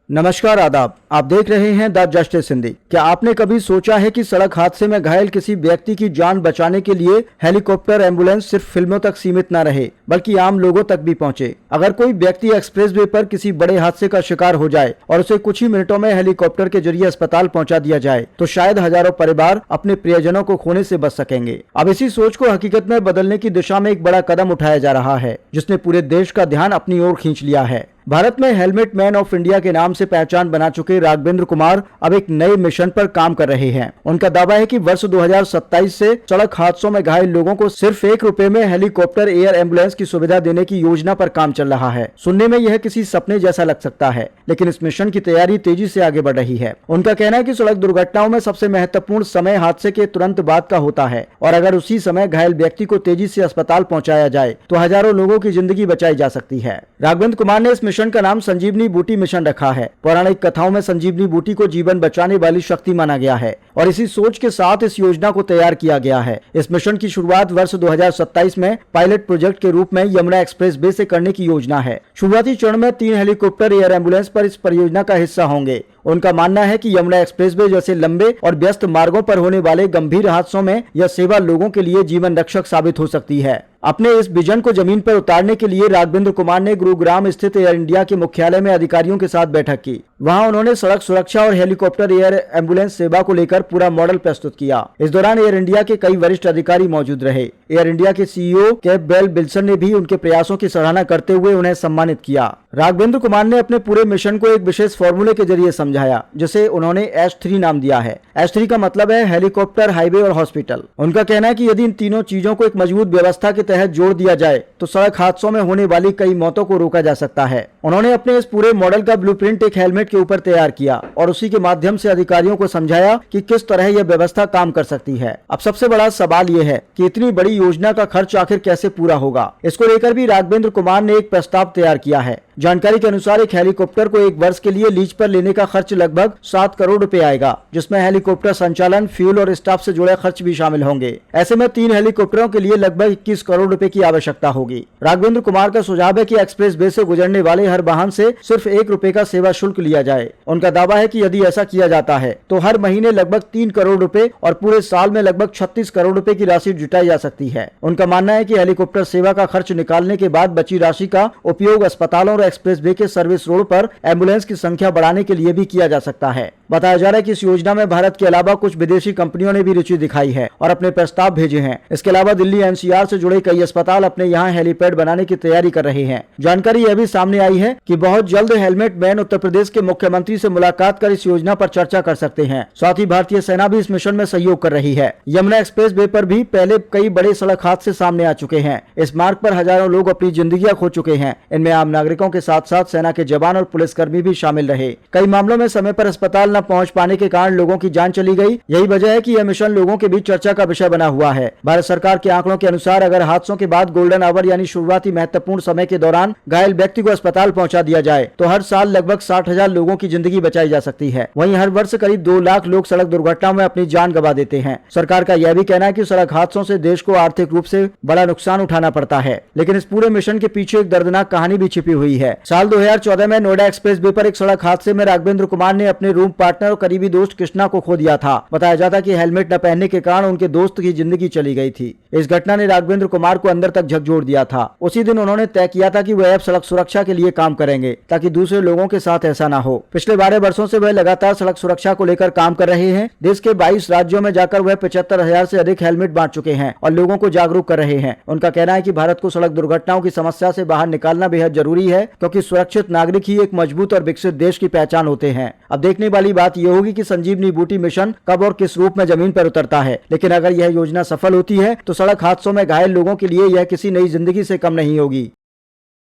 नमस्कार आदाब। आप देख रहे हैं द जस्टिस हिंदी। क्या आपने कभी सोचा है कि सड़क हादसे में घायल किसी व्यक्ति की जान बचाने के लिए हेलीकॉप्टर एम्बुलेंस सिर्फ फिल्मों तक सीमित न रहे बल्कि आम लोगों तक भी पहुंचे। अगर कोई व्यक्ति एक्सप्रेसवे पर किसी बड़े हादसे का शिकार हो जाए और उसे कुछ ही मिनटों में हेलीकॉप्टर के जरिए अस्पताल पहुंचा दिया जाए तो शायद हजारों परिवार अपने प्रियजनों को खोने से बच सकेंगे। अब इसी सोच को हकीकत में बदलने की दिशा में एक बड़ा कदम उठाया जा रहा है जिसने पूरे देश का ध्यान अपनी ओर खींच लिया है। भारत में हेलमेट मैन ऑफ इंडिया के नाम से पहचान बना चुके राघवेंद्र कुमार अब एक नए मिशन पर काम कर रहे हैं। उनका दावा है कि वर्ष 2027 से सड़क हादसों में घायल लोगों को सिर्फ ₹1 में हेलीकॉप्टर एयर एम्बुलेंस की सुविधा देने की योजना पर काम चल रहा है। सुनने में यह किसी सपने जैसा लग सकता है, लेकिन इस मिशन की तैयारी तेजी से आगे बढ़ रही है। उनका कहना है कि सड़क दुर्घटनाओं में सबसे महत्वपूर्ण समय हादसे के तुरंत बाद का होता है और अगर उसी समय घायल व्यक्ति को तेजी से अस्पताल पहुँचाया जाए तो हजारों लोगों की जिंदगी बचाई जा सकती है। राघवेंद्र कुमार ने इस मिशन का नाम संजीवनी बूटी मिशन रखा है। पौराणिक कथाओं में संजीवनी बूटी को जीवन बचाने वाली शक्ति माना गया है और इसी सोच के साथ इस योजना को तैयार किया गया है। इस मिशन की शुरुआत वर्ष 2027 में पायलट प्रोजेक्ट के रूप में यमुना एक्सप्रेस वे से करने की योजना है। शुरुआती चरण में 3 हेलीकॉप्टर एयर एम्बुलेंस पर इस परियोजना का हिस्सा होंगे। उनका मानना है कि यमुना एक्सप्रेसवे जैसे लंबे और व्यस्त मार्गों पर होने वाले गंभीर हादसों में यह सेवा लोगों के लिए जीवन रक्षक साबित हो सकती है। अपने इस विजन को जमीन पर उतारने के लिए राघवेंद्र कुमार ने गुरुग्राम स्थित एयर इंडिया के मुख्यालय में अधिकारियों के साथ बैठक की। वहां उन्होंने सड़क सुरक्षा और हेलीकॉप्टर एयर एम्बुलेंस सेवा को लेकर पूरा मॉडल प्रस्तुत किया। इस दौरान एयर इंडिया के कई वरिष्ठ अधिकारी मौजूद रहे। एयर इंडिया के सीईओ कैप बेल बिल्सन ने भी उनके प्रयासों की सराहना करते हुए उन्हें सम्मानित किया। राघवेंद्र कुमार ने अपने पूरे मिशन को एक विशेष फॉर्मूले के जरिए समझाया जिसे उन्होंने H3 नाम दिया है। H3 का मतलब है हेलीकॉप्टर, हाईवे और हॉस्पिटल। उनका कहना है कि यदि इन तीनों चीजों को एक मजबूत व्यवस्था के तहत जोड़ दिया जाए तो सड़क हादसों में होने वाली कई मौतों को रोका जा सकता है। उन्होंने अपने इस पूरे मॉडल का ब्लूप्रिंट एक हेलमेट के ऊपर तैयार किया और उसी के माध्यम से अधिकारियों को समझाया कि किस तरह यह व्यवस्था काम कर सकती है। अब सबसे बड़ा सवाल यह है कि इतनी बड़ी योजना का खर्च आखिर कैसे पूरा होगा। इसको लेकर भी राघवेंद्र कुमार ने एक प्रस्ताव तैयार किया है। जानकारी के अनुसार एक हेलीकॉप्टर को 1 वर्ष के लिए लीज पर लेने का खर्च लगभग 7 करोड़ रुपए आएगा, जिसमें हेलीकॉप्टर संचालन, फ्यूल और स्टाफ से जुड़े खर्च भी शामिल होंगे। ऐसे में 3 हेलीकॉप्टरों के लिए लगभग 21 करोड़ रुपए की आवश्यकता होगी। राघवेंद्र कुमार का सुझाव है कि एक्सप्रेस वे से गुजरने वाले हर वाहन से सिर्फ ₹1 का सेवा शुल्क लिया जाए। उनका दावा है कि यदि ऐसा किया जाता है तो हर महीने लगभग 3 करोड़ रुपए और पूरे साल में लगभग 36 करोड़ रुपए की राशि जुटाई जा सकती है। उनका मानना है कि हेलीकॉप्टर सेवा का खर्च निकालने के बाद बची राशि का उपयोग अस्पतालों और एक्सप्रेस वे के सर्विस रोड पर एम्बुलेंस की संख्या बढ़ाने के लिए भी किया जा सकता है। बताया जा रहा है कि इस योजना में भारत के अलावा कुछ विदेशी कंपनियों ने भी रुचि दिखाई है और अपने प्रस्ताव भेजे हैं। इसके अलावा दिल्ली NCR से जुड़े कई अस्पताल अपने यहाँ हेलीपैड बनाने की तैयारी कर रहे हैं। जानकारी यह भी सामने आई है कि बहुत जल्द हेलमेट मैन उत्तर प्रदेश के मुख्यमंत्री से मुलाकात कर इस योजना पर चर्चा कर सकते हैं। साथ ही भारतीय सेना भी इस मिशन में सहयोग कर रही है। यमुना एक्सप्रेस वे पर भी पहले कई बड़े सड़क हादसे सामने आ चुके हैं। इस मार्ग पर हजारों लोग अपनी जिंदगियां खो चुके हैं। इनमें आम नागरिकों के साथ साथ सेना के जवान और पुलिसकर्मी भी शामिल रहे। कई मामलों में समय पर अस्पताल न पहुंच पाने के कारण लोगों की जान चली गई। यही वजह है कि यह मिशन लोगों के बीच चर्चा का विषय बना हुआ है। भारत सरकार के आंकड़ों के अनुसार अगर हादसों के बाद गोल्डन आवर यानी शुरुआती महत्वपूर्ण समय के दौरान घायल व्यक्ति को अस्पताल पहुंचा दिया जाए तो हर साल लगभग 60,000 लोगों की जिंदगी बचाई जा सकती है। वहीं हर वर्ष करीब 2 लाख लोग सड़क दुर्घटनाओं में अपनी जान गंवा देते हैं। सरकार का यह भी कहना है कि सड़क हादसों से देश को आर्थिक रूप से बड़ा नुकसान उठाना पड़ता है, लेकिन इस पूरे मिशन के पीछे एक दर्दनाक कहानी भी छिपी हुई है। साल 2014 में नोएडा एक्सप्रेस वे पर एक सड़क हादसे में राघवेंद्र कुमार ने अपने रूम पार्टनर और करीबी दोस्त कृष्णा को खो दिया था। बताया जाता कि हेलमेट न पहनने के कारण उनके दोस्त की जिंदगी चली गई थी। इस घटना ने राघवेंद्र कुमार को अंदर तक झकझोर दिया था। उसी दिन उन्होंने तय किया था कि वह अब सड़क सुरक्षा के लिए काम करेंगे ताकि दूसरे लोगों के साथ ऐसा ना हो। पिछले 12 वर्षों से वह लगातार सड़क सुरक्षा को लेकर काम कर रहे हैं। देश के 22 राज्यों में जाकर वह 75,000 से अधिक हेलमेट बांट चुके हैं और लोगों को जागरूक कर रहे हैं। उनका कहना है कि भारत को सड़क दुर्घटनाओं की समस्या से बाहर निकालना बेहद जरूरी है, क्योंकि सुरक्षित नागरिक ही एक मजबूत और विकसित देश की पहचान होते हैं। अब देखने वाली बात यह होगी कि संजीवनी बूटी मिशन कब और किस रूप में जमीन पर उतरता है। लेकिन अगर यह योजना सफल होती है तो सड़क हादसों में घायल लोगों के लिए यह किसी नई जिंदगी से कम नहीं होगी।